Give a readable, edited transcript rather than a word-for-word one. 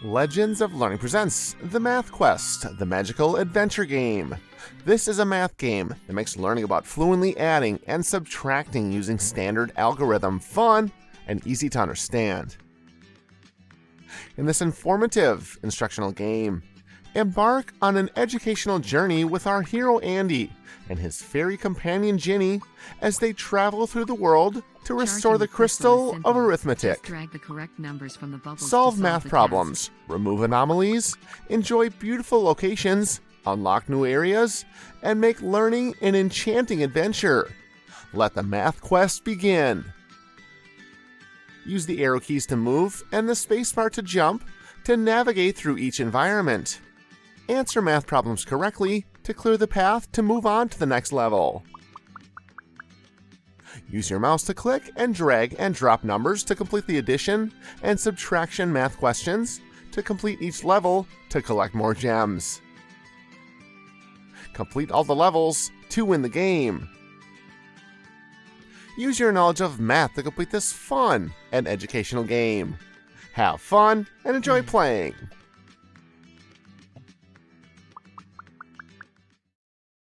Legends of Learning presents The Math Quest, the magical adventure game. This is a math game that makes learning about fluently adding and subtracting using standard algorithm fun and easy to understand. In this informative instructional game, embark on an educational journey with our hero Andy and his fairy companion Jinny as they travel through the world to restore the Crystal of Arithmetic. Drag the correct numbers from the bubbles Solve math problems, remove anomalies, enjoy beautiful locations, unlock new areas, and make learning an enchanting adventure. Let the math quest begin. Use the arrow keys to move and the spacebar to jump to navigate through each environment. Answer math problems correctly to clear the path to move on to the next level. Use your mouse to click and drag and drop numbers to complete the addition and subtraction math questions to complete each level to collect more gems. Complete all the levels to win the game. Use your knowledge of math to complete this fun and educational game. Have fun and enjoy playing!